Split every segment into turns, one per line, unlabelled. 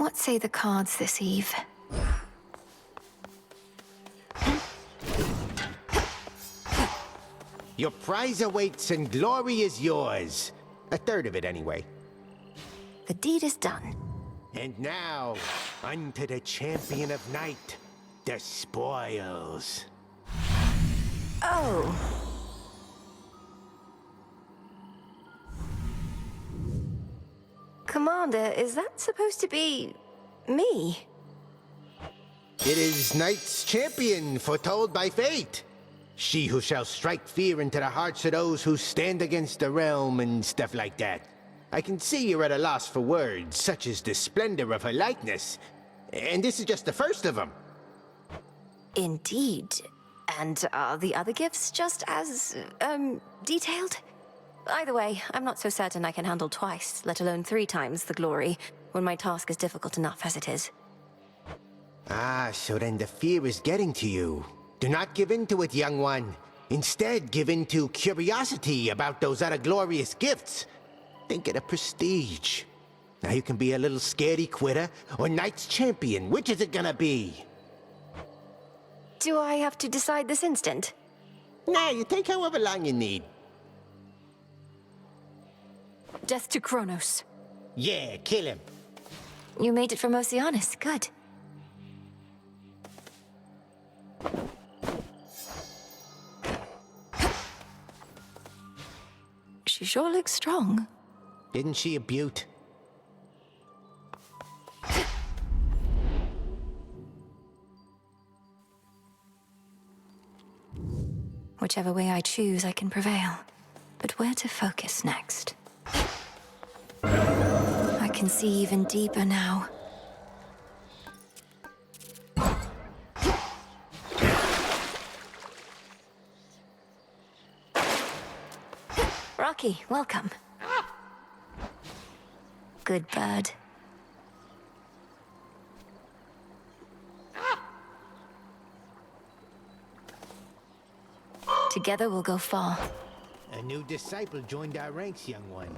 What say the cards this eve?
Your prize awaits and glory is yours. A third of it, anyway.
The deed is done.
And now, unto the champion of night, the spoils.
Oh. Commander, is that supposed to be me?
It is Night's champion, foretold by fate. She who shall strike fear into the hearts of those who stand against the realm and stuff like that. I can see you're at a loss for words, such as the splendor of her likeness. And this is just the first of them.
Indeed. And are the other gifts just as, detailed? Either way, I'm not so certain I can handle twice, let alone 3 times the glory, when my task is difficult enough as it is.
Ah, so then the fear is getting to you. Do not give in to it, young one. Instead, give in to curiosity about those other glorious gifts. Think of the prestige. Now you can be a little scaredy quitter or Knight's champion. Which is it gonna be?
Do I have to decide this instant?
Nah, you take however long you need.
Death to Kronos.
Yeah, kill him.
You made it from Oceanus. Good. She sure looks strong.
Isn't she a beaut?
Whichever way I choose, I can prevail. But where to focus next? I can see even deeper now. Rocky, welcome. Good bird. Together we'll go far.
A new disciple joined our ranks, young one.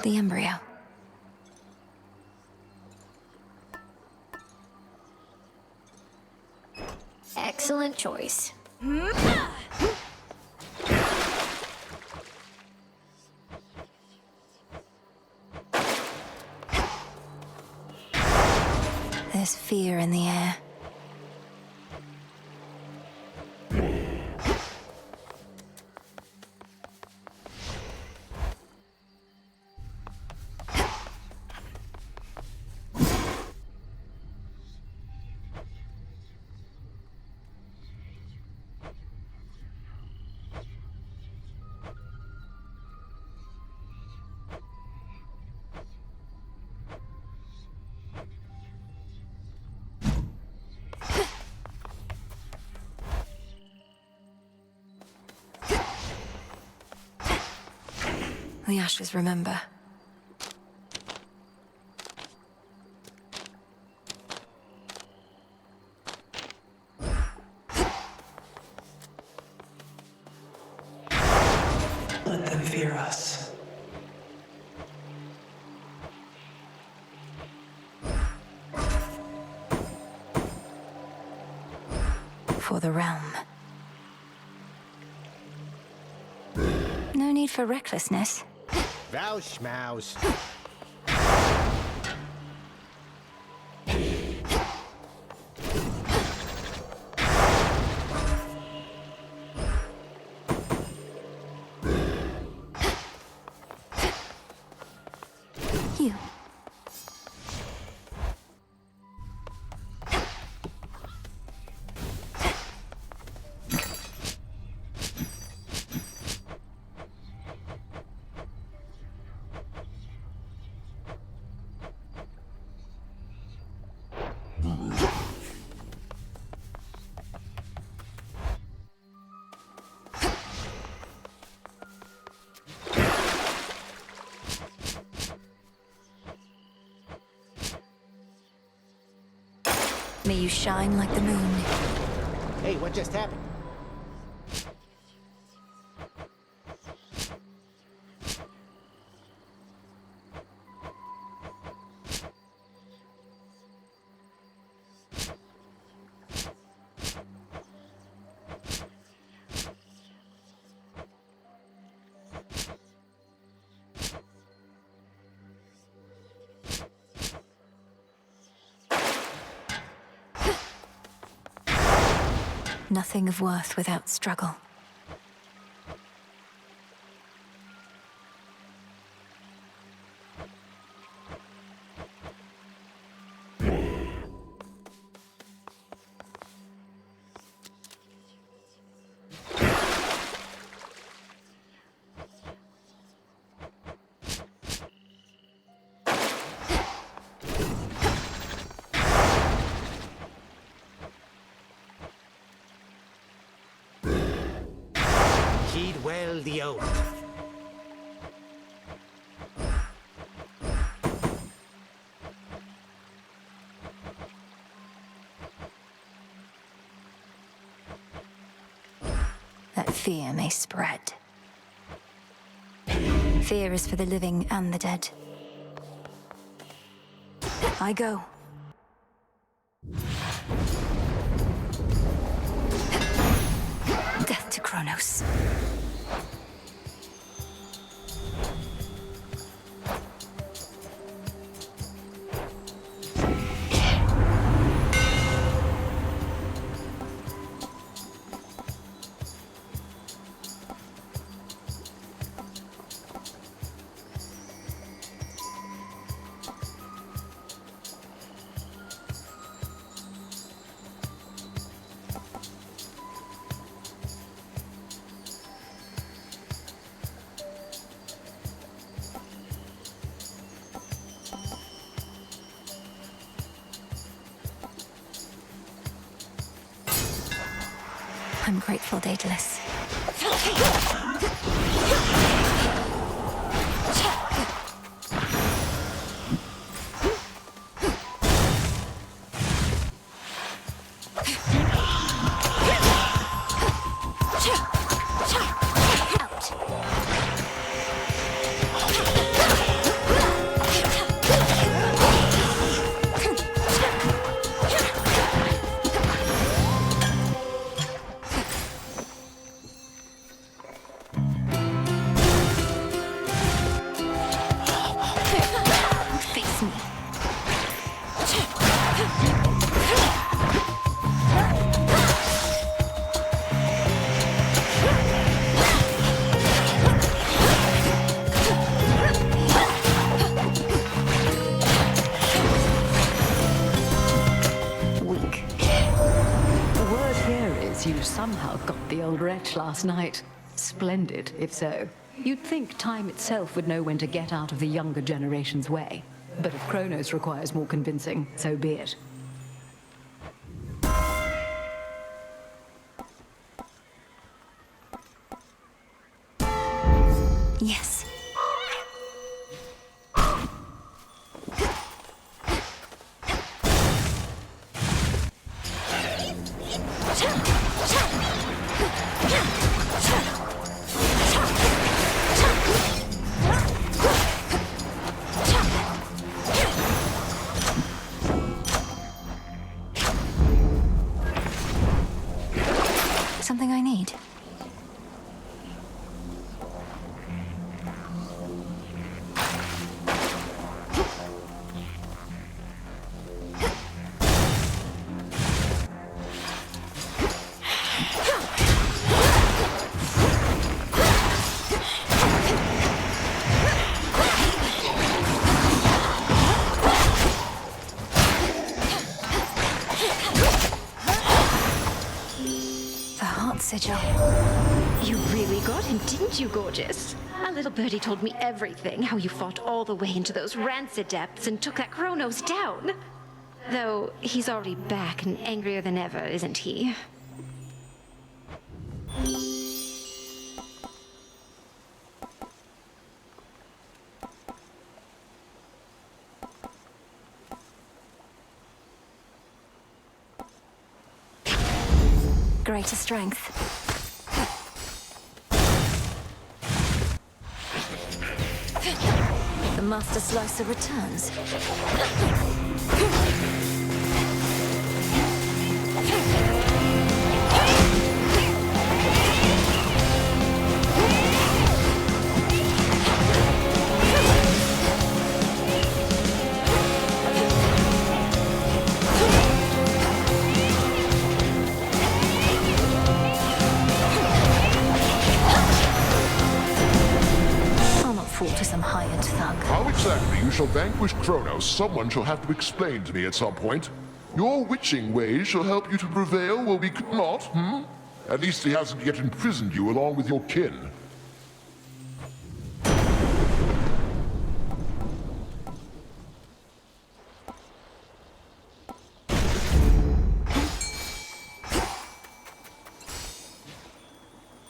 The embryo.
Excellent choice.
There's fear in the air. The ashes remember.
Let them fear us.
For the realm. No need for recklessness.
Vow schmouse.
You. May you shine like the moon.
Hey, what just happened?
Nothing of worth without struggle.
Heed well the oath.
That fear may spread. Fear is for the living and the dead. I go. Death to Kronos. I'm grateful, Daedalus. Face me.
Weak. The word here is you somehow got the old wretch last night. Splendid, if so. You'd think time itself would know when to get out of the younger generation's way. But if Kronos requires more convincing, so be it.
Yes. Something I need. Sigil.
You really got him, didn't you, gorgeous? A little birdie told me everything, how you fought all the way into those rancid depths and took that Kronos down. Though he's already back and angrier than ever, isn't he?
greater strength. The Master Slicer returns. To some hired thug.
How exactly you shall vanquish Kronos, someone shall have to explain to me at some point. Your witching ways shall help you to prevail where we could not, At least he hasn't yet imprisoned you along with your kin.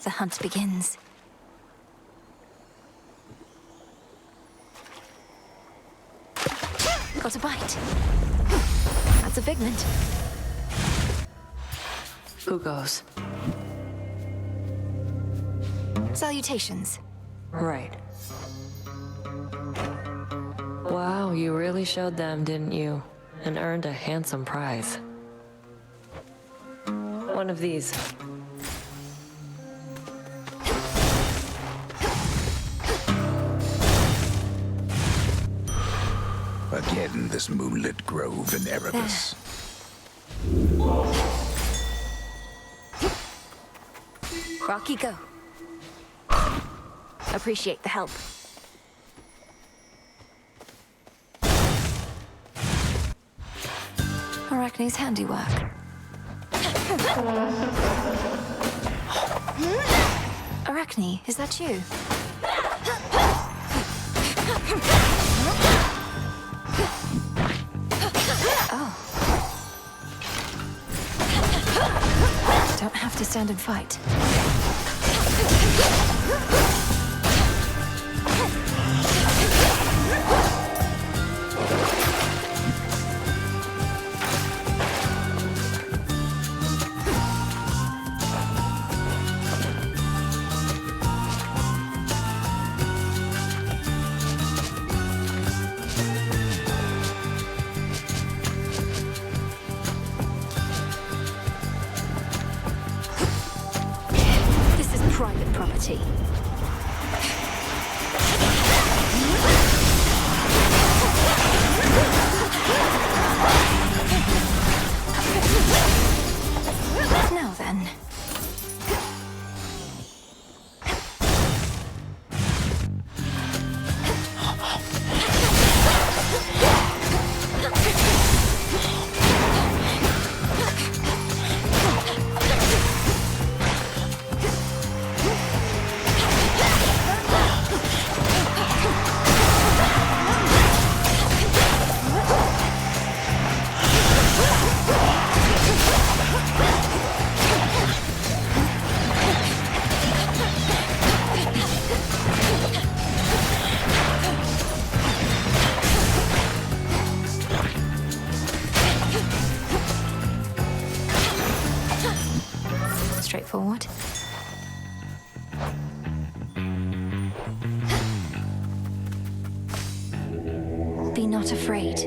The hunt begins. Got a bite. That's a pigment.
Who goes?
Salutations.
Right. Wow, you really showed them, didn't you? And earned a handsome prize. One of these.
Again, this moonlit grove in Erebus.
Rocky, go. Appreciate the help. Arachne's handiwork. Arachne, is that you? Don't have to stand and fight. Private property. Now then. Straightforward. Be not afraid.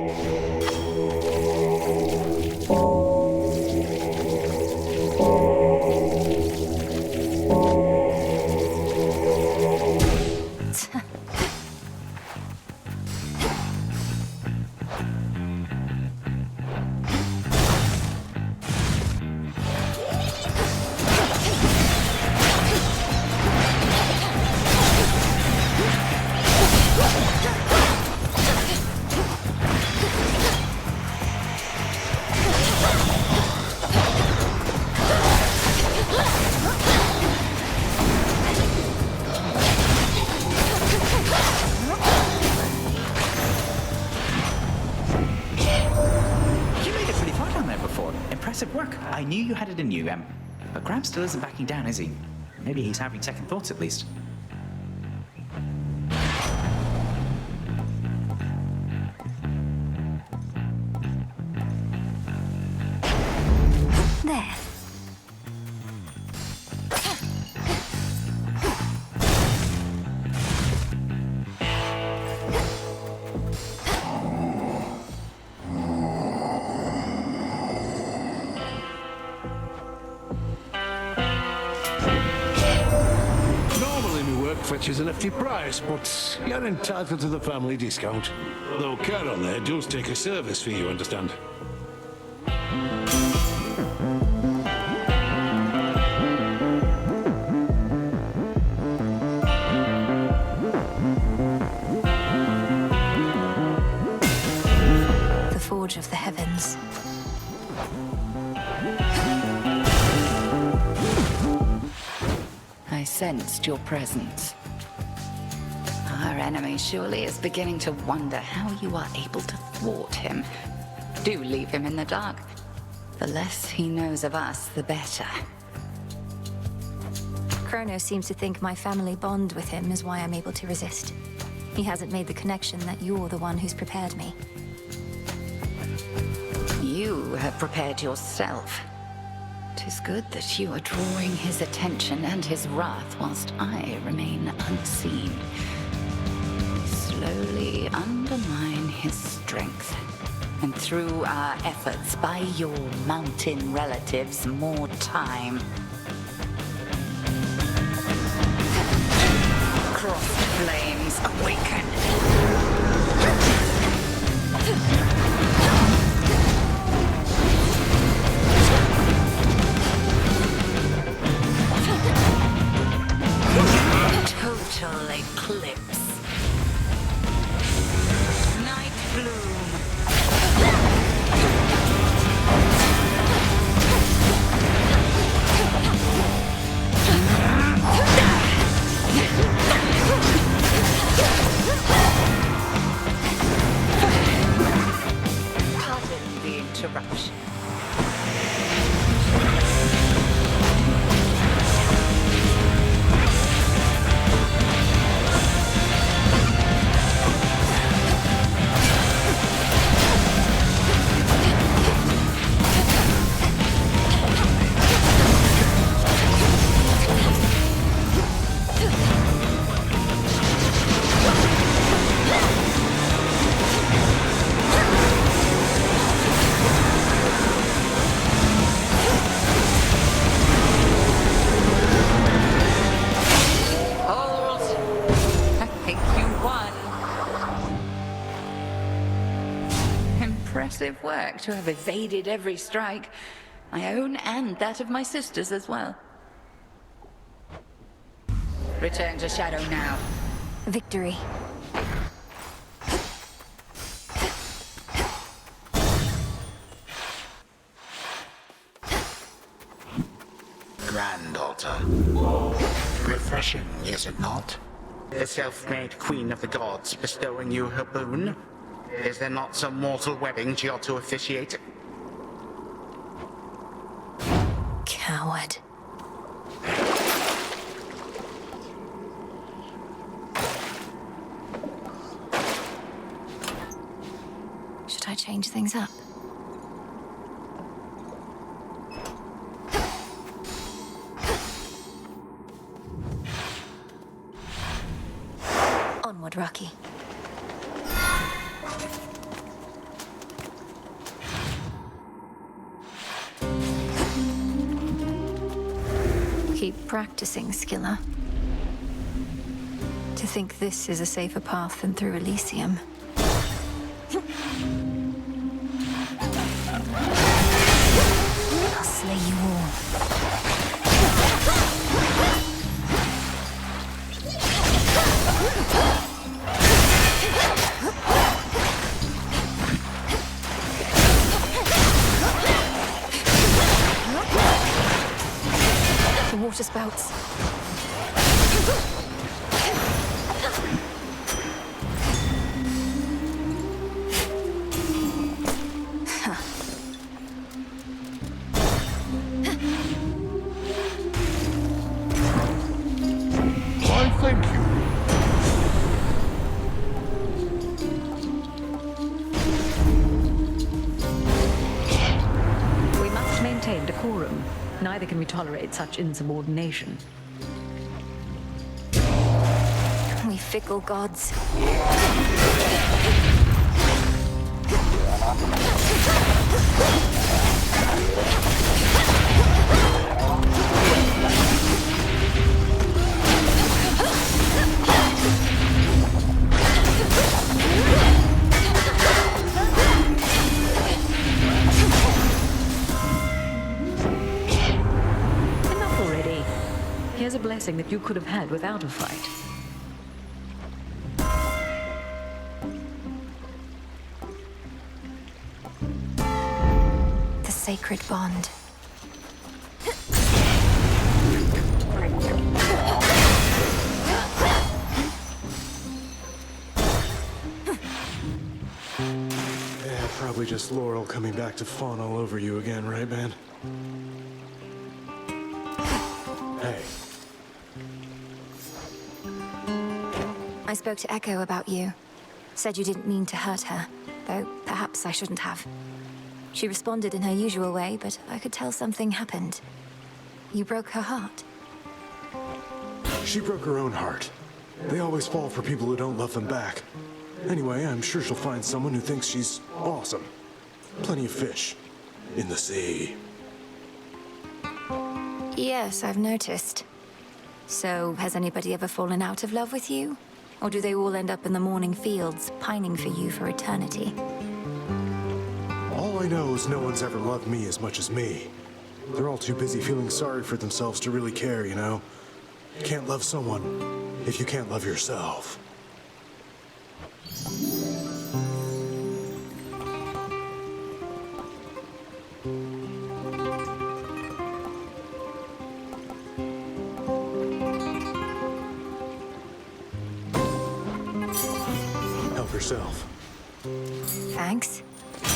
Impressive work. I knew you had it in you, but Graham still isn't backing down, is he? Maybe he's having second thoughts at least.
There.
which is a nifty price, but you're entitled to the family discount. Though Carol there does take a service fee, you understand.
The Forge of the Heavens.
I sensed your presence. Our enemy surely is beginning to wonder how you are able to thwart him. Do leave him in the dark. The less he knows of us, the better.
Kronos seems to think my family bond with him is why I'm able to resist. He hasn't made the connection that you're the one who's prepared me.
You have prepared yourself. 'Tis good that you are drawing his attention and his wrath whilst I remain unseen. Slowly undermine his strength. And through our efforts, buy your mountain relatives more time. Crossed flames awaken. Total eclipse. Night bloom. Pardon the interruption. Impressive work to have evaded every strike, my own and that of my sisters as well. Return to Shadow now.
Victory.
Granddaughter. Refreshing, is it not? The self-made queen of the gods bestowing you her boon? Is there not some mortal wedding she ought to officiate?
Coward. Should I change things up? Onward, Rocky. Keep practicing, Skilla. To think this is a safer path than through Elysium. I'll slay you all. The water spouts.
Why, thank you.
We must maintain decorum. Neither can we tolerate such insubordination.
We fickle gods.
blessing that you could have had without a fight.
The sacred bond.
Yeah, probably just Laurel coming back to fawn all over you again, right, man? Hey.
I spoke to Echo about you. Said you didn't mean to hurt her, though perhaps I shouldn't have. She responded in her usual way, but I could tell something happened. You broke her heart.
She broke her own heart. They always fall for people who don't love them back. Anyway, I'm sure she'll find someone who thinks she's awesome. Plenty of fish in the sea.
Yes, I've noticed. So, has anybody ever fallen out of love with you? Or do they all end up in the morning fields, pining for you for eternity?
All I know is no one's ever loved me as much as me. They're all too busy feeling sorry for themselves to really care, you know? You can't love someone if you can't love yourself. Help yourself.
Thanks.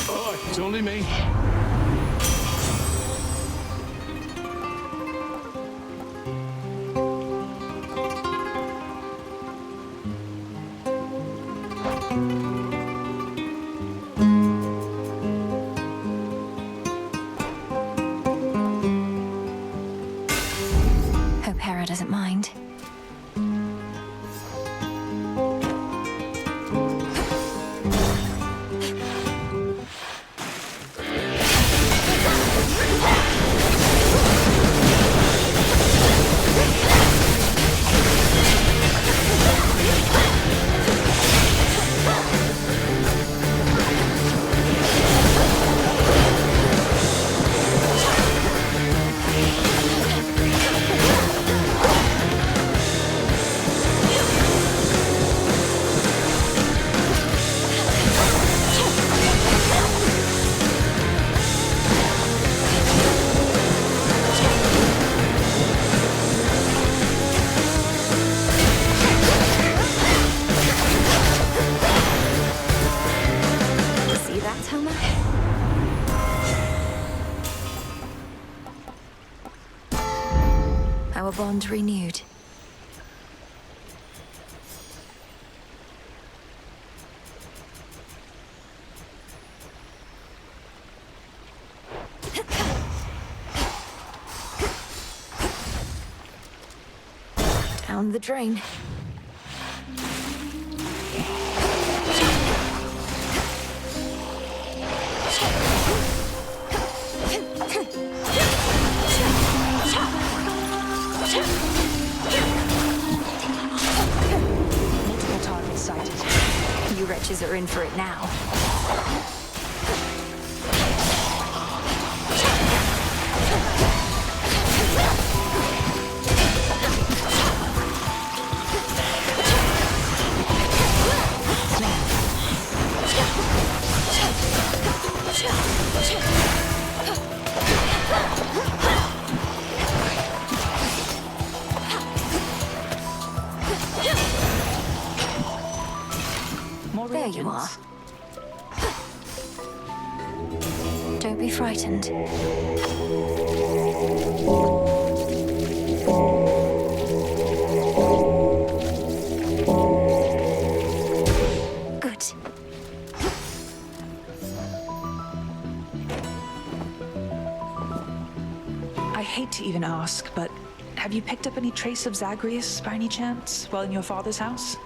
Oh, it's only me.
Hope Hera doesn't mind. Our bond renewed. Down the drain.
Multiple targets sighted.
You wretches are in for it now. There you are. Don't be frightened. Good.
I hate to even ask, but have you picked up any trace of Zagreus by any chance while in your father's house?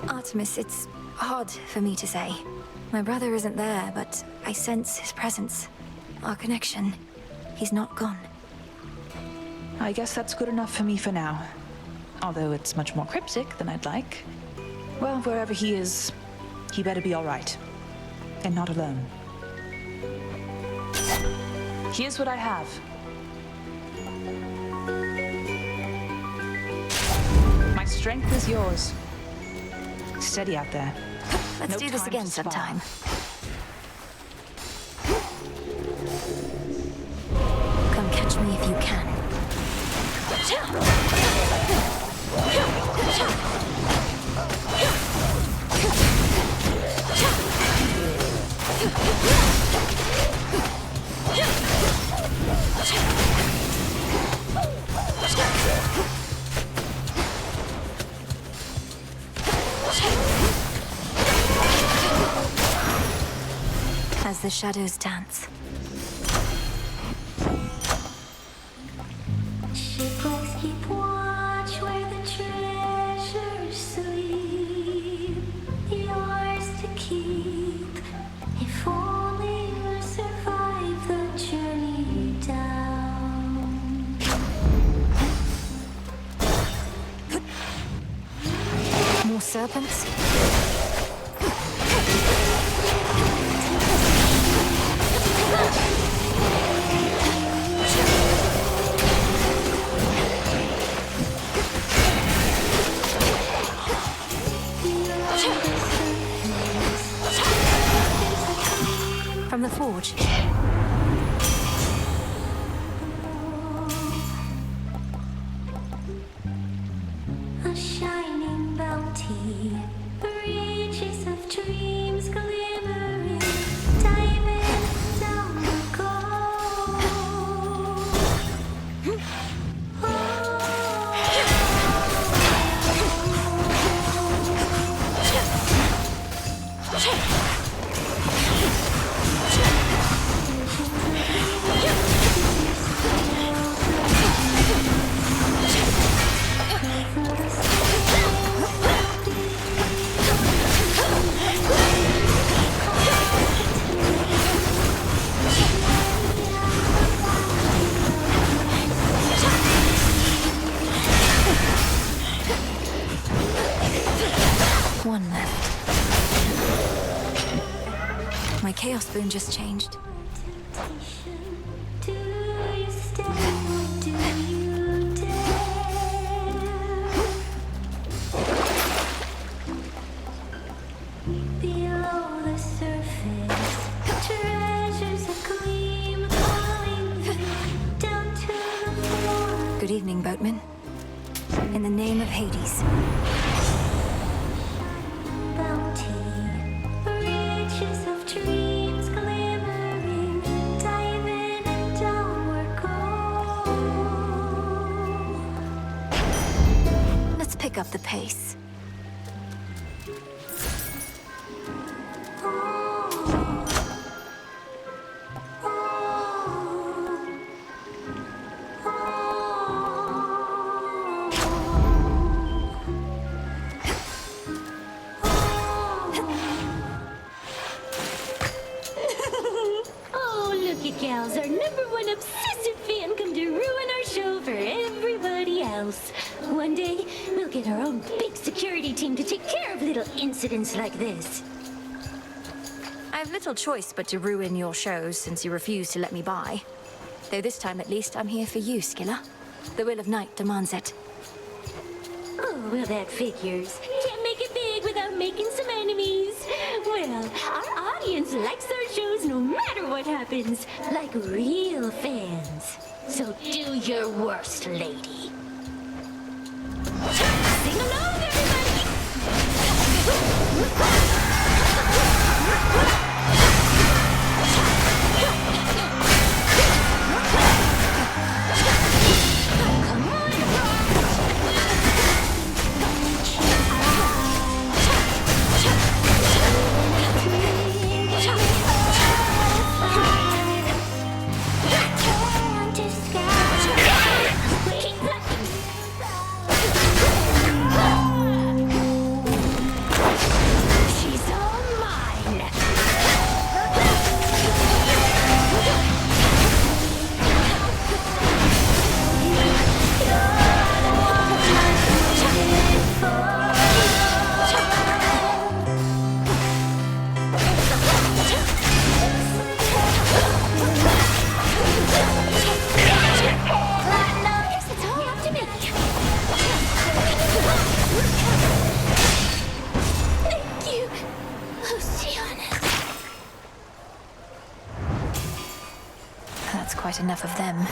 Artemis, it's hard for me to say. My brother isn't there, but I sense his presence. Our connection. He's not gone.
I guess that's good enough for me for now. Although it's much more cryptic than I'd like. Well, wherever he is, he better be all right. And not alone. Here's what I have. My strength is yours. Steady out there.
Let's do this again sometime. Come catch me if you can. As the shadows dance.
Shipwrecks keep watch where the treasures sleep. Yours to keep, if only you survive the journey down.
More serpents? From the forge.
A shining bounty, riches of dreams glimmering, diamond down the
One left. My chaos boon just changed.
Do you stay or do you dare? Below the surface, treasures a gleam calling you down to the floor.
Good evening, boatman. In the name of Hades.
Bounty, riches of dreams glimmering, diamond and downward go.
Let's pick up the pace.
Oh, look at gals, our #1 obsessive fan come to ruin our show for everybody else. One day, we'll get our own big security team to take care of little incidents like this.
I have little choice but to ruin your shows since you refuse to let me by. Though this time at least I'm here for you, Skilla. The will of Night demands it.
Oh, well, that figures. Can't make it big without making some enemies. Well, our audience likes our shows no matter what happens, like real fans. So do your worst, lady. Sing along, everybody!
that's quite enough of them.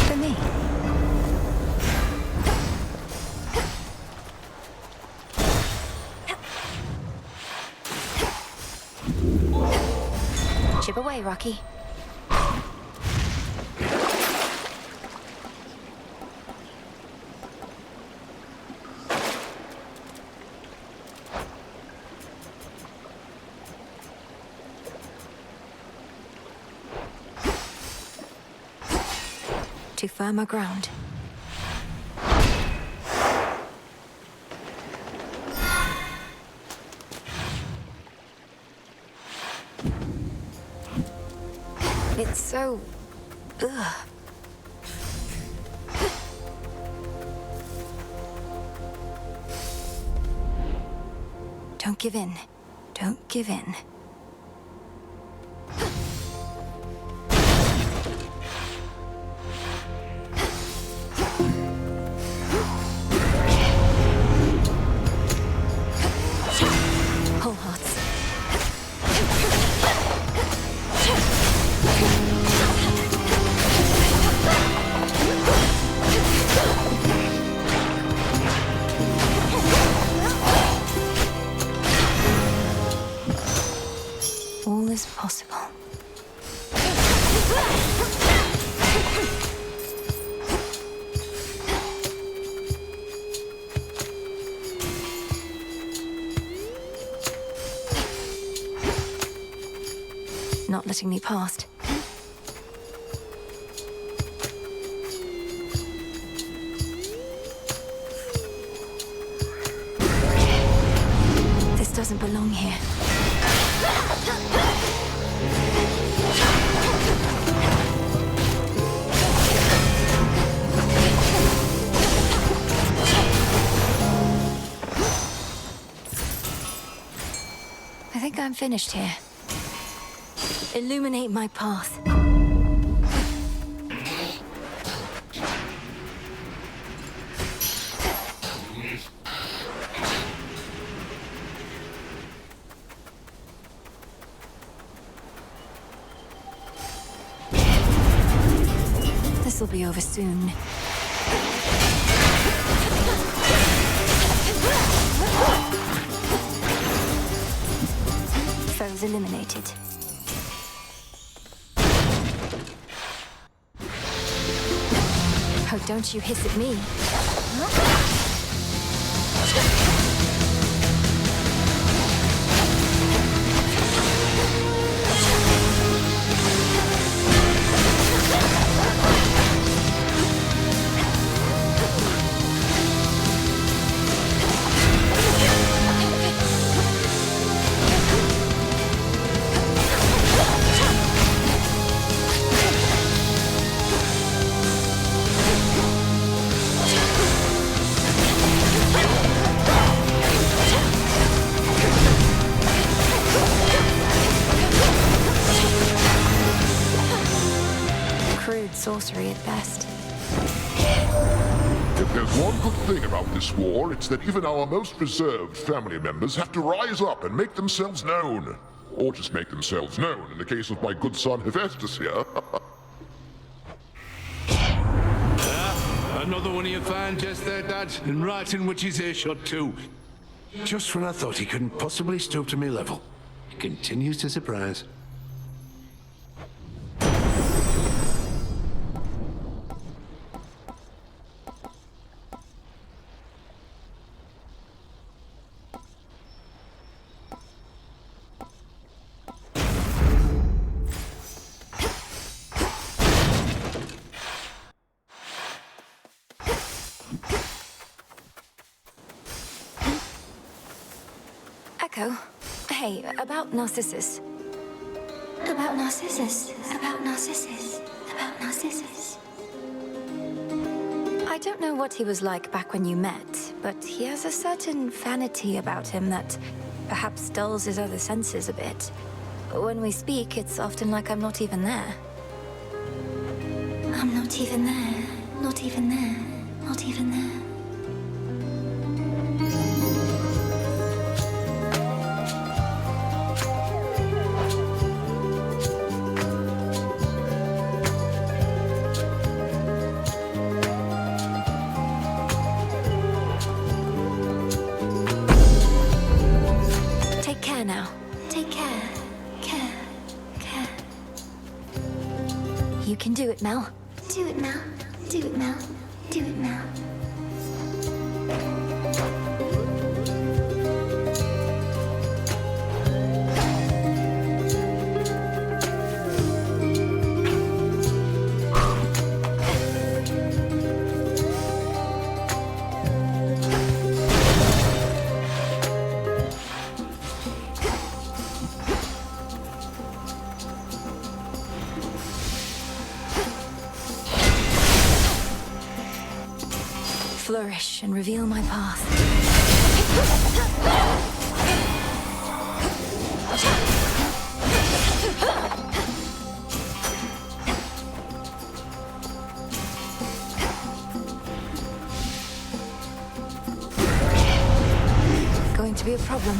For me. Chip away, Rocky. To firmer ground. It's so... ugh. Don't give in. Don't give in. Whole hearts. All is possible. Not letting me past. This doesn't belong here. I think I'm finished here. Illuminate my path. This'll be over soon. Foes eliminated. Oh, don't you hiss at me. Sorcery at best.
If there's one good thing about this war, it's that even our most reserved family members have to rise up and make themselves known. Or just make themselves known, in the case of my good son Hephaestus here.
Another one of your fans just there, Dad, and right in which he's earshot too. Just when I thought he couldn't possibly stoop to me level, he continues to surprise.
Echo, hey, about Narcissus. About Narcissus. About Narcissus. About Narcissus. I don't know what he was like back when you met, but he has a certain vanity about him that perhaps dulls his other senses a bit. When we speak, it's often like I'm not even there. I'm not even there. Not even there. Not even there. You can do it, Mel.
Do it, Mel. Do it, Mel. Do it, Mel.
Flourish and reveal my path. Going to be a problem.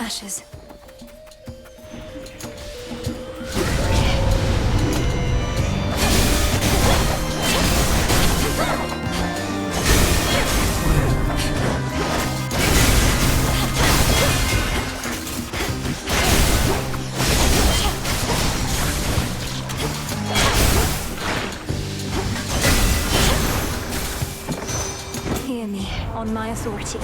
Ashes. Hear me, on my authority.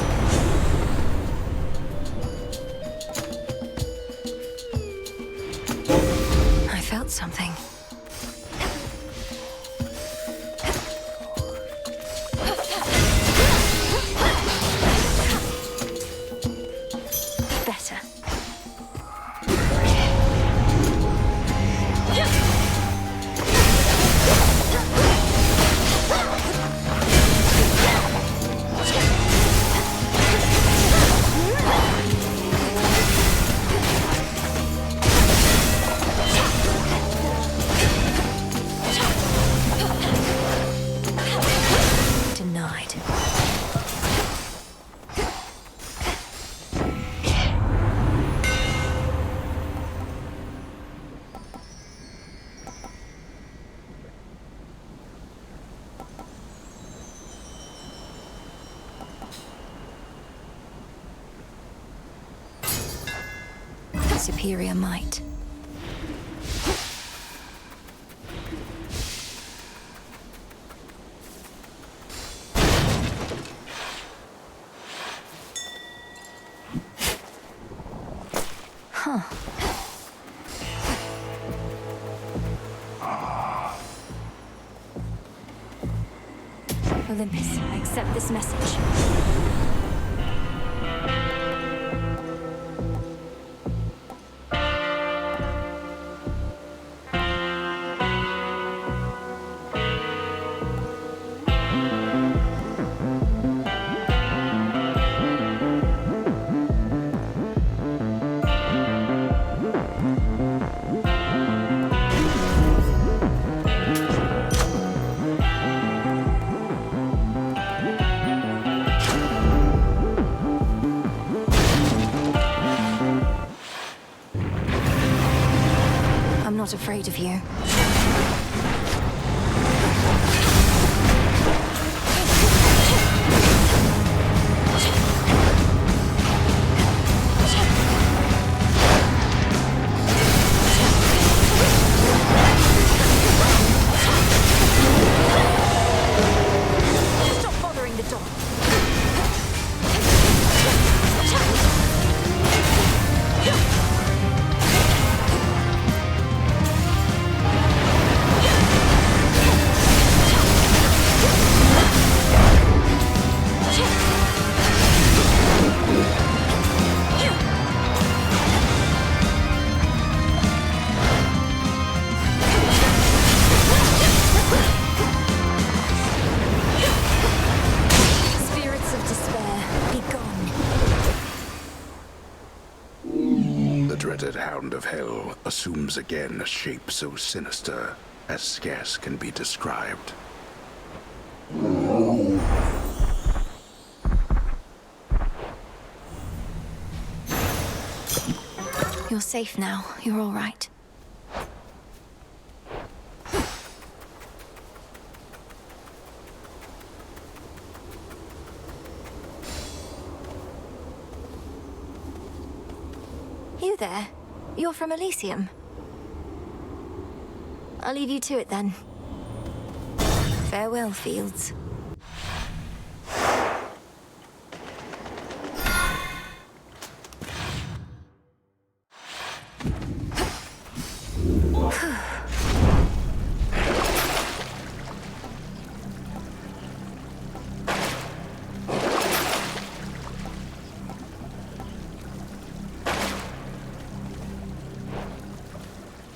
I felt something. Better. Denied. Superior might. Huh. Olympus, I accept this message. I'm not afraid of you. Stop bothering the door.
accursed hound of hell assumes again a shape so sinister as scarce can be described.
You're safe now. You're all right. You there? You're from Elysium. I'll leave you to it then. Farewell, Fields.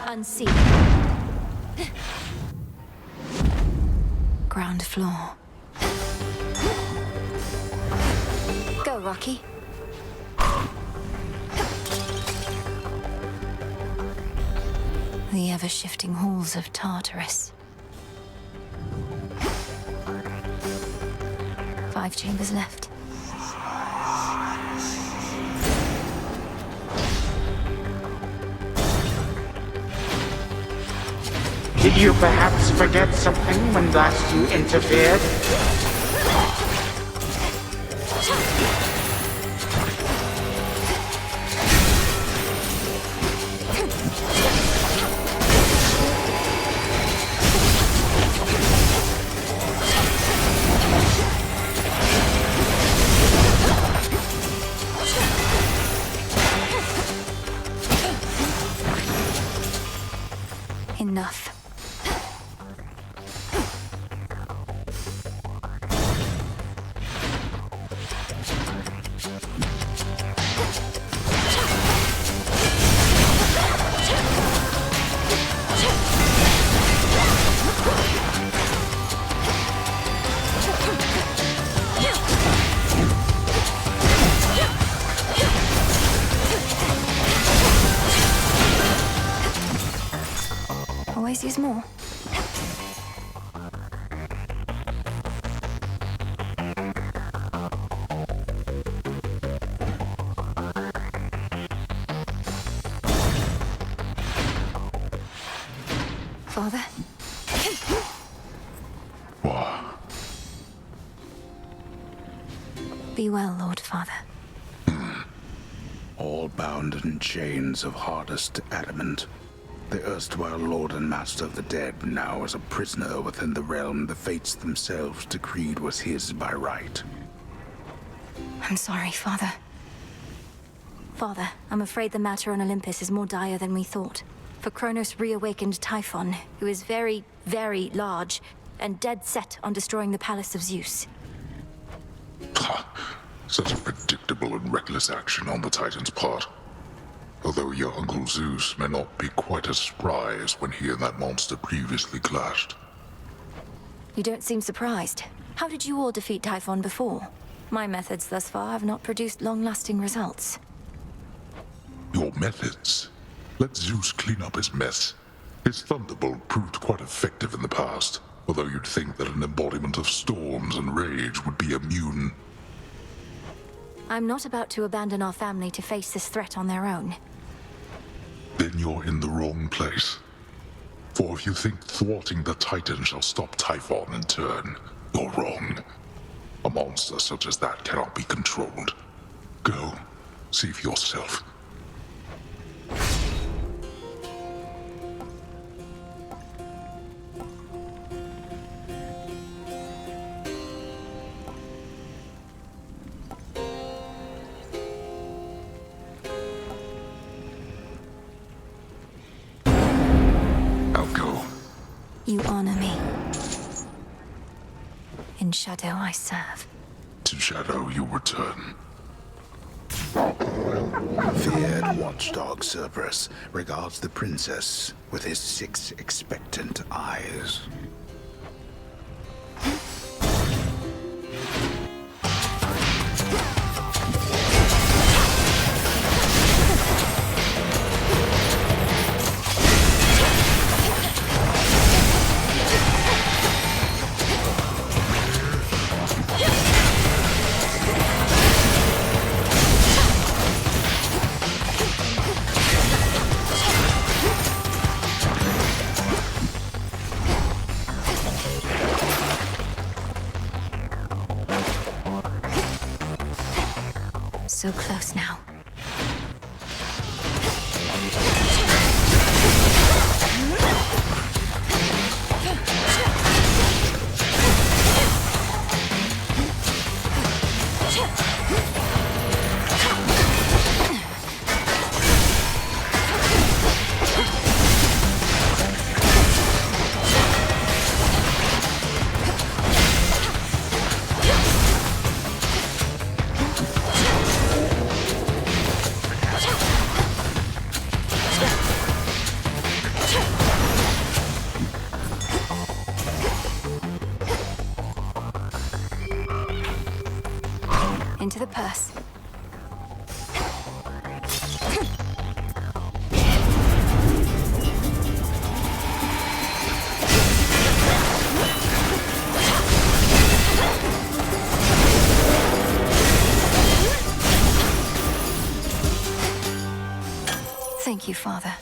Unseen. Ground floor. Go, Rocky. The ever-shifting halls of Tartarus. 5 chambers left.
Did you perhaps forget something when last you interfered?
Enough. Always use more. Father?
What?
Be well, Lord Father.
All bound in chains of hardest adamant. The erstwhile Lord and Master of the Dead now is a prisoner within the realm the fates themselves decreed was his by right.
I'm sorry, Father. Father, I'm afraid the matter on Olympus is more dire than we thought. For Kronos reawakened Typhon, who is very, very large, and dead set on destroying the palace of Zeus.
Such a predictable and reckless action on the Titan's part. Although your Uncle Zeus may not be quite as spry as when he and that monster previously clashed.
You don't seem surprised. How did you all defeat Typhon before? My methods thus far have not produced long-lasting results.
Your methods? Let Zeus clean up his mess. His thunderbolt proved quite effective in the past, although you'd think that an embodiment of storms and rage would be immune.
I'm not about to abandon our family to face this threat on their own.
Then you're in the wrong place. For if you think thwarting the Titan shall stop Typhon in turn, you're wrong. A monster such as that cannot be controlled. Go, see for yourself.
You honor me. In shadow I serve.
To shadow you return.
Feared watchdog Cerberus regards the princess with his 6 expectant eyes.
so close now. Into the purse. Thank you, Father.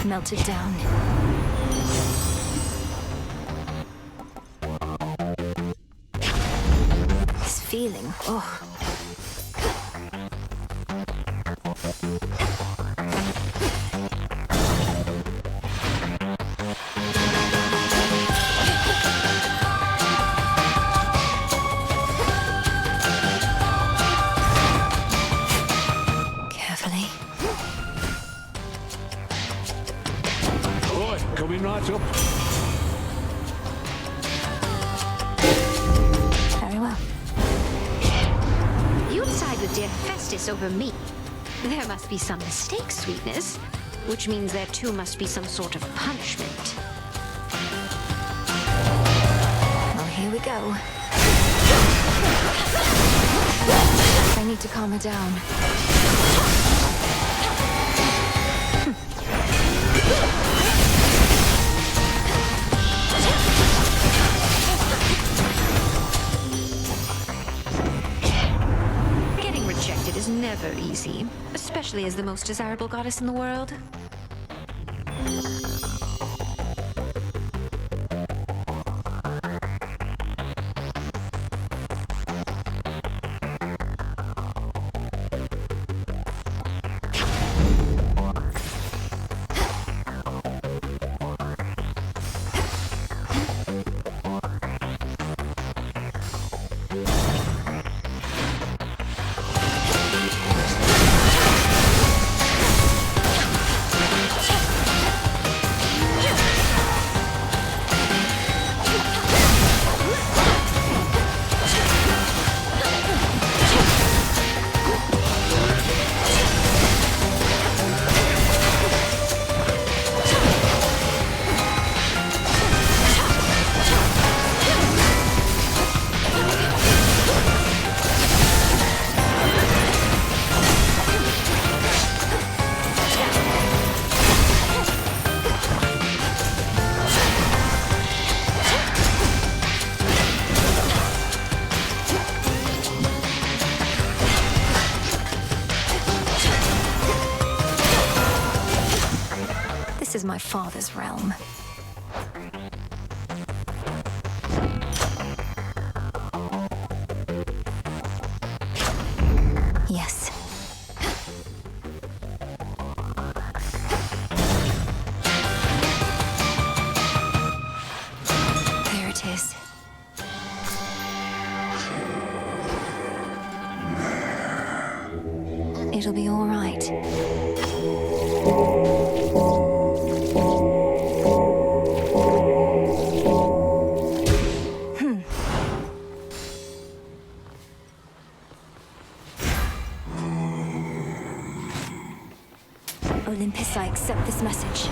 Melted down. This feeling, oh.
Coming right up.
Very well.
You'd side with dear Festus over me. There must be some mistake, sweetness. Which means there too must be some sort of punishment.
Well, here we go. I need to calm her down.
Getting rejected is never easy, especially as the most desirable goddess in the world.
This is my father's realm.
it'll be all right. Olympus, I accept this message.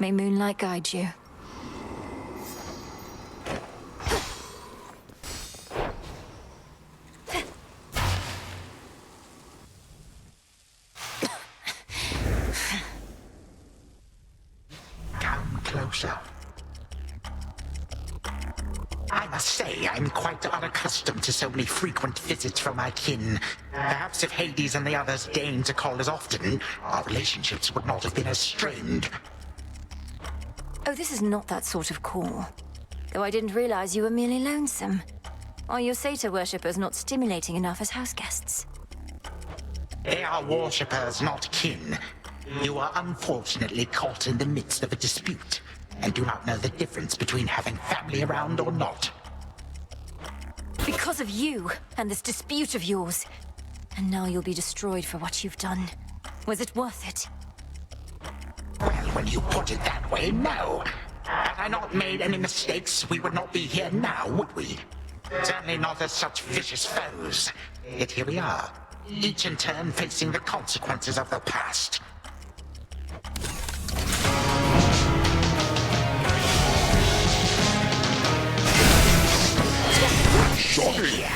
May moonlight guide you.
Come closer. I must say, I'm quite unaccustomed to so many frequent visits from my kin. Perhaps if Hades and the others deigned to call as often, our relationships would not have been as strained.
Oh, this is not that sort of call. Though I didn't realize you were merely lonesome. Are your satyr worshippers not stimulating enough as house guests?
They are worshippers, not kin. You are unfortunately caught in the midst of a dispute, and do not know the difference between having family around or not.
Because of you, and this dispute of yours. And now you'll be destroyed for what you've done. Was it worth it?
Well, when you put it that way, no. Had I not made any mistakes, we would not be here now, would we? Certainly not as such vicious foes. Yet here we are, each in turn facing the consequences of the past.
Shocking!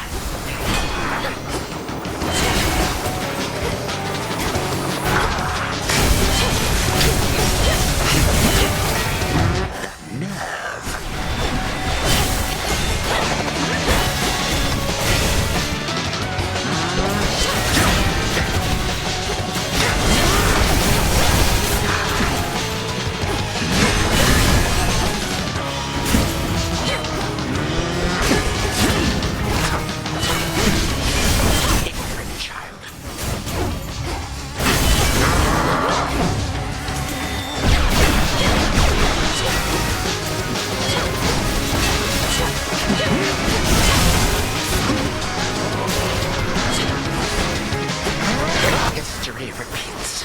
History repeats.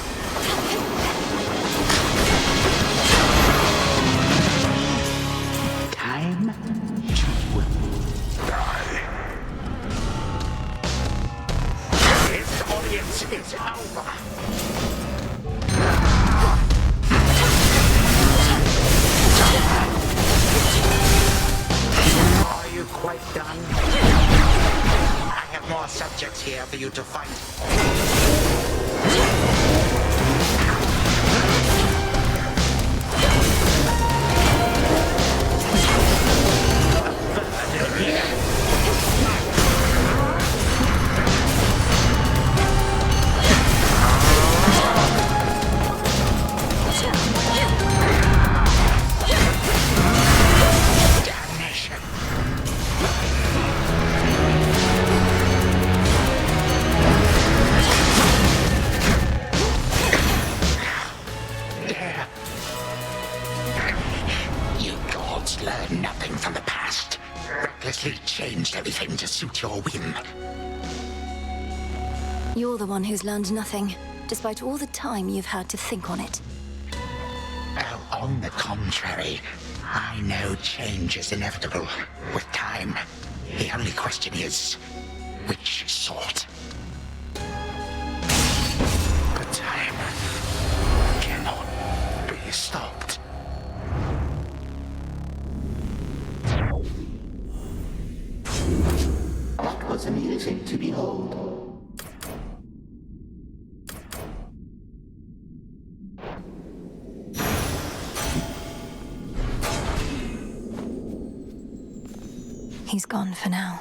Time to die. This audience is over. Are you quite done? I have more subjects here for you to fight. Learn nothing from the past. Recklessly changed everything to suit your whim.
You're the one who's learned nothing, despite all the time you've had to think on it.
Oh, on the contrary, I know change is inevitable. With time, the only question is, which sort? But time cannot be stopped.
That was amusing to behold.
He's gone for now.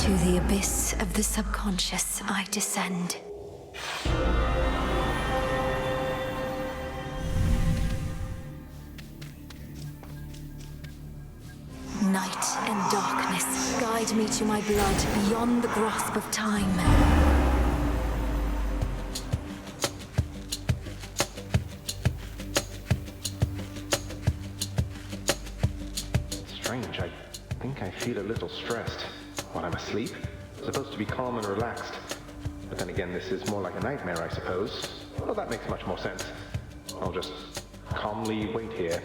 To the abyss of the subconscious I descend. Night and darkness guide me to my blood beyond the grasp of time.
Strange, I think I feel a little stressed. While I'm asleep? Supposed to be calm and relaxed. But then again, this is more like a nightmare, I suppose. Well, that makes much more sense. I'll just calmly wait here.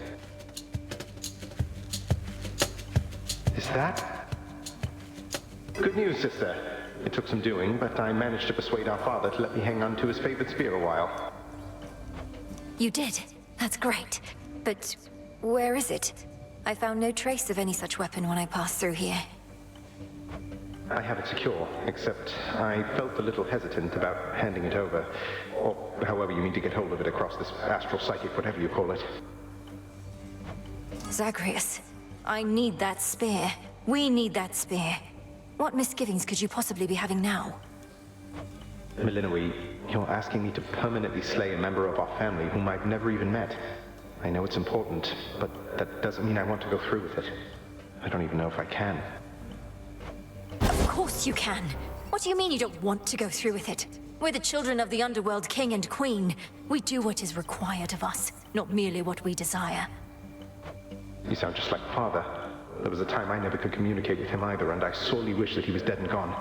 Is that? Good news, sister. It took some doing, but I managed to persuade our father to let me hang on to his favorite spear a while.
You did? That's great. But where is it? I found no trace of any such weapon when I passed through here.
I have it secure, except I felt a little hesitant about handing it over. Or however you mean to get hold of it across this astral psychic, whatever you call it.
Zagreus, I need that spear. We need that spear. What misgivings could you possibly be having now?
Milinoe, you're asking me to permanently slay a member of our family whom I've never even met. I know it's important, but that doesn't mean I want to go through with it. I don't even know if I can.
Of course you can. What do you mean you don't want to go through with it? We're the children of the Underworld King and Queen. We do what is required of us, not merely what we desire.
You sound just like Father. There was a time I never could communicate with him either, and I sorely wish that he was dead and gone.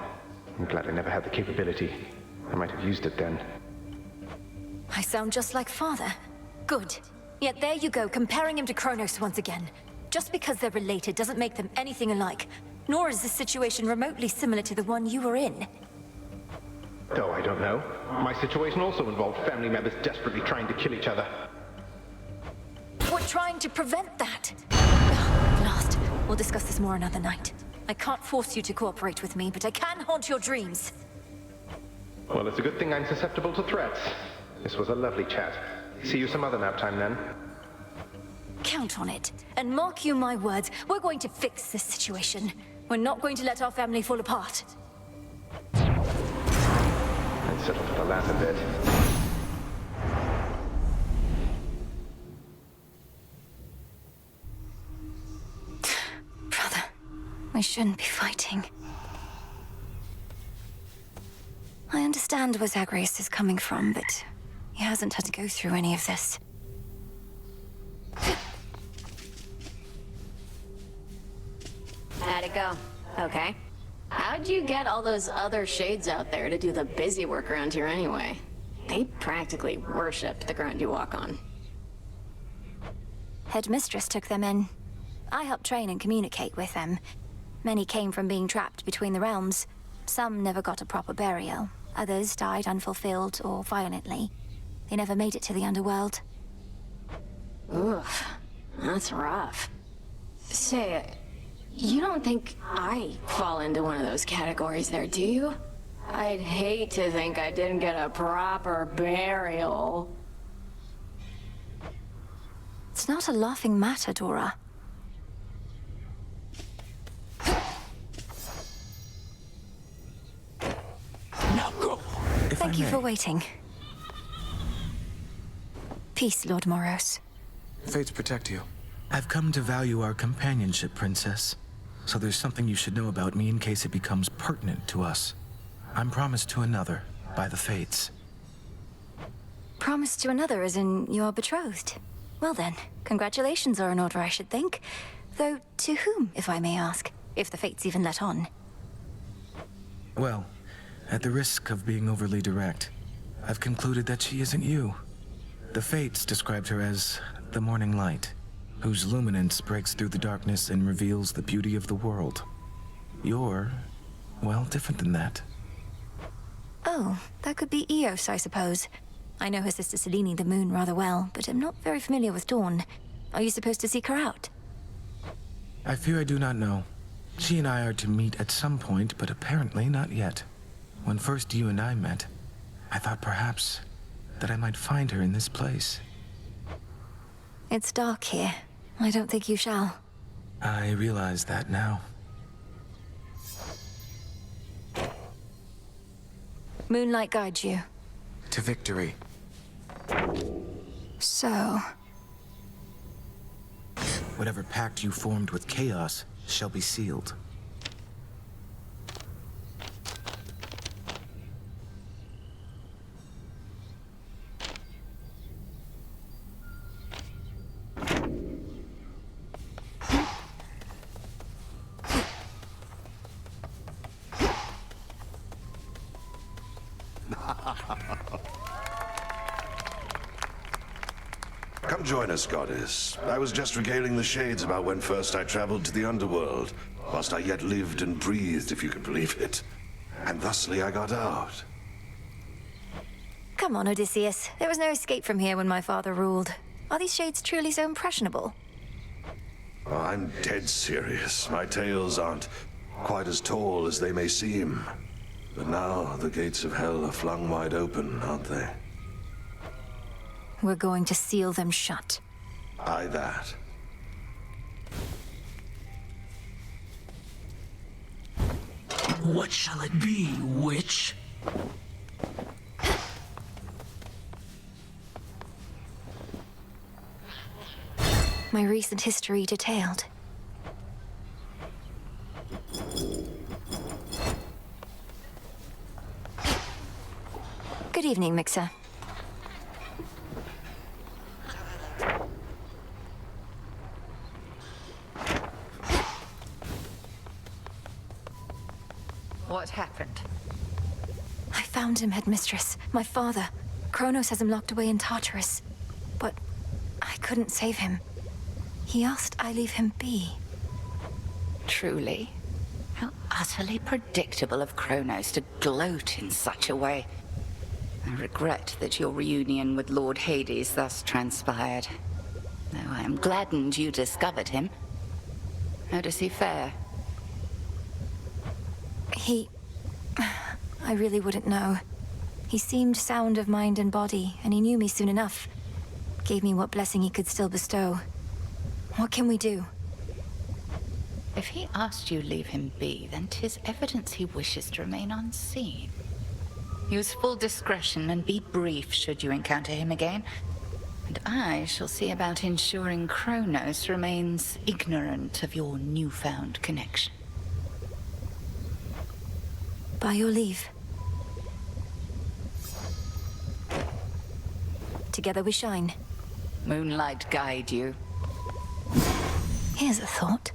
I'm glad I never had the capability. I might have used it then.
I sound just like Father. Good. Yet there you go, comparing him to Kronos once again. Just because they're related doesn't make them anything alike. Nor is this situation remotely similar to the one you were in.
Oh, I don't know. My situation also involved family members desperately trying to kill each other.
We're trying to prevent that. At last, we'll discuss this more another night. I can't force you to cooperate with me, but I can haunt your dreams.
Well, it's a good thing I'm susceptible to threats. This was a lovely chat. See you some other nap time then.
Count on it. And mark you my words, we're going to fix this situation. We're not going to let our family fall apart.
I'd settle for the latter bit.
Brother, we shouldn't be fighting. I understand where Zagreus is coming from, but he hasn't had to go through any of this.
How'd it go? Okay. How'd you get all those other shades out there to do the busy work around here anyway? They practically worship the ground you walk on.
Headmistress took them in. I helped train and communicate with them. Many came from being trapped between the realms. Some never got a proper burial. Others died unfulfilled or violently. They never made it to the underworld.
Oof, that's rough. Say, you don't think I fall into one of those categories there, do you? I'd hate to think I didn't get a proper burial.
It's not a laughing matter, Dora.
Now go!
Thank you for waiting. Peace, Lord Moros.
Fates protect you. I've come to value our companionship, Princess. So there's something you should know about me in case it becomes pertinent to us. I'm promised to another, by the Fates.
Promised to another as in you're betrothed. Well then, congratulations are in order, I should think. Though, to whom, if I may ask? If the Fates even let on.
Well, at the risk of being overly direct, I've concluded that she isn't you. The Fates described her as the morning light, whose luminance breaks through the darkness and reveals the beauty of the world. You're, well, different than that.
Oh, that could be Eos, I suppose. I know her sister Selene the Moon rather well, but I'm not very familiar with Dawn. Are you supposed to seek her out?
I fear I do not know. She and I are to meet at some point, but apparently not yet. When first you and I met, I thought perhaps that I might find her in this place.
It's dark here. I don't think you shall.
I realize that now.
Moonlight guides you.
To victory.
So...
Whatever pact you formed with Chaos shall be sealed.
Come join us, Goddess. I was just regaling the Shades about when first I traveled to the underworld, whilst I yet lived and breathed, if you can believe it. And thusly I got out.
Come on, Odysseus. There was no escape from here when my father ruled. Are these Shades truly so impressionable?
Oh, I'm dead serious. My tales aren't quite as tall as they may seem. But now the gates of hell are flung wide open, aren't they?
We're going to seal them shut.
Aye, that.
What shall it be, witch?
My recent history detailed. Good evening, Mixer.
What happened?
I found him, Headmistress. My father. Kronos has him locked away in Tartarus. But I couldn't save him. He asked I leave him be.
Truly? How utterly predictable of Kronos to gloat in such a way. I regret that your reunion with Lord Hades thus transpired. Though I am gladdened you discovered him. How does he fare?
I really wouldn't know. He seemed sound of mind and body, and he knew me soon enough. Gave me what blessing he could still bestow. What can we do?
If he asked you leave him be, then 'tis evidence he wishes to remain unseen. Use full discretion and be brief should you encounter him again. And I shall see about ensuring Kronos remains ignorant of your newfound connection.
By your leave. Together we shine.
Moonlight guide you.
Here's a thought.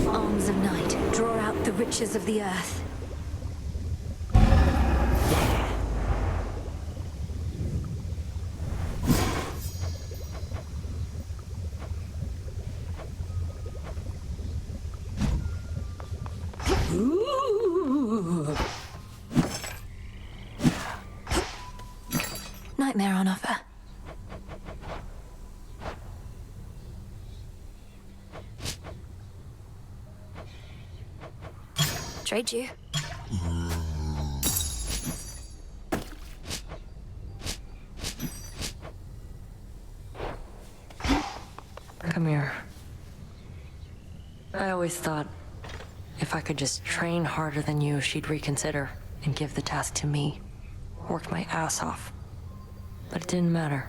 Arms of night, draw out the riches of the earth. Nightmare on offer. Trade you.
Come here. I always thought if I could just train harder than you, she'd reconsider and give the task to me. Worked my ass off. But it didn't matter.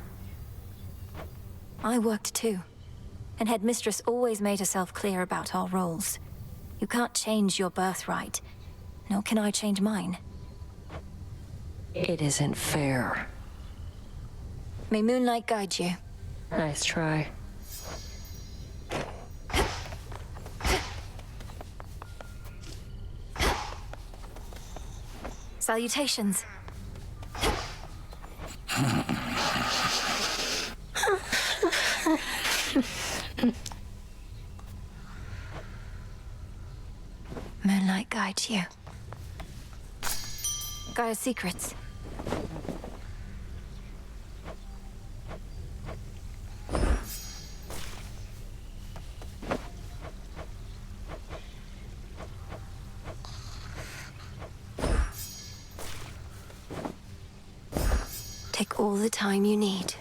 I worked too. And Headmistress always made herself clear about our roles. You can't change your birthright, nor can I change mine.
It isn't fair.
May Moonlight guide you.
Nice try.
Salutations. Moonlight guides you. Gaia's secrets. Take all the time you need.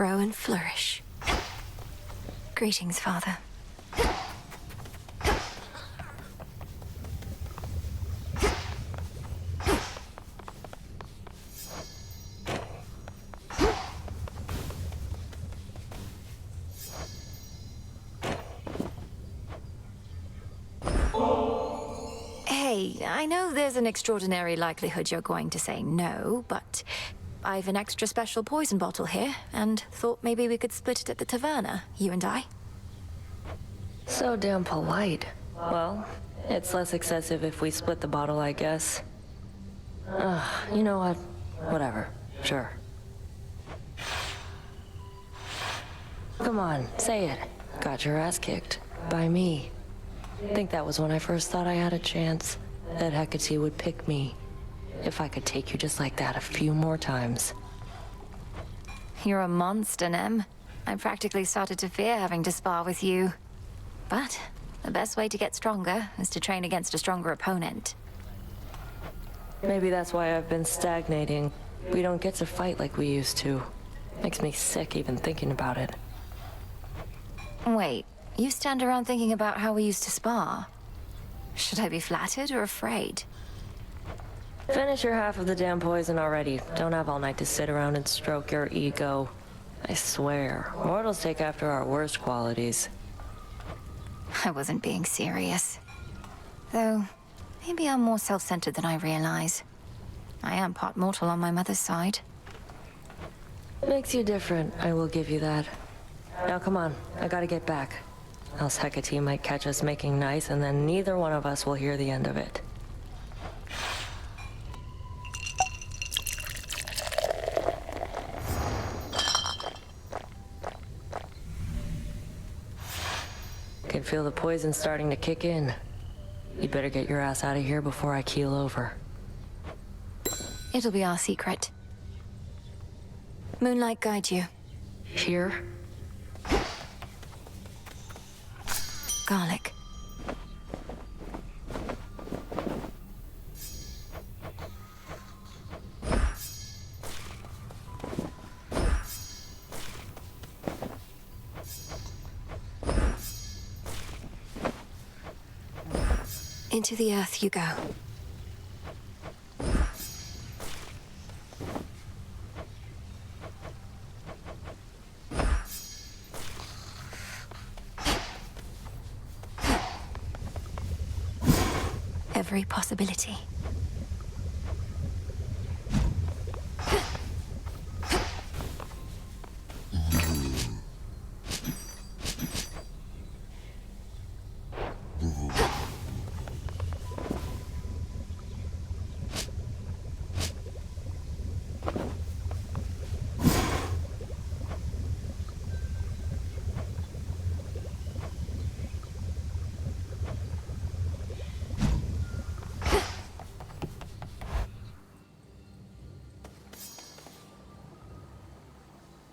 grow and flourish. Greetings, Father. Hey, I know there's an extraordinary likelihood you're going to say no, but I've an extra special poison bottle here, and thought maybe we could split it at the taverna, you and I.
So damn polite. Well, it's less excessive if we split the bottle, I guess. You know what? Whatever. Sure. Come on, say it. Got your ass kicked. By me. Think that was when I first thought I had a chance. That Hecate would pick me. If I could take you just like that a few more times.
You're a monster, Nem. I practically started to fear having to spar with you. But the best way to get stronger is to train against a stronger opponent.
Maybe that's why I've been stagnating. We don't get to fight like we used to. Makes me sick even thinking about it.
Wait, you stand around thinking about how we used to spar? Should I be flattered or afraid?
Finish your half of the damn poison already. Don't have all night to sit around and stroke your ego. I swear, mortals take after our worst qualities.
I wasn't being serious. Though, maybe I'm more self-centered than I realize. I am part mortal on my mother's side.
Makes you different, I will give you that. Now come on, I gotta get back. Else Hecate might catch us making nice, and then neither one of us will hear the end of it. Can feel the poison starting to kick in. You'd better get your ass out of here before I keel over.
It'll be our secret. Moonlight guide you.
Here?
Garlic. Into the earth you go. Every possibility.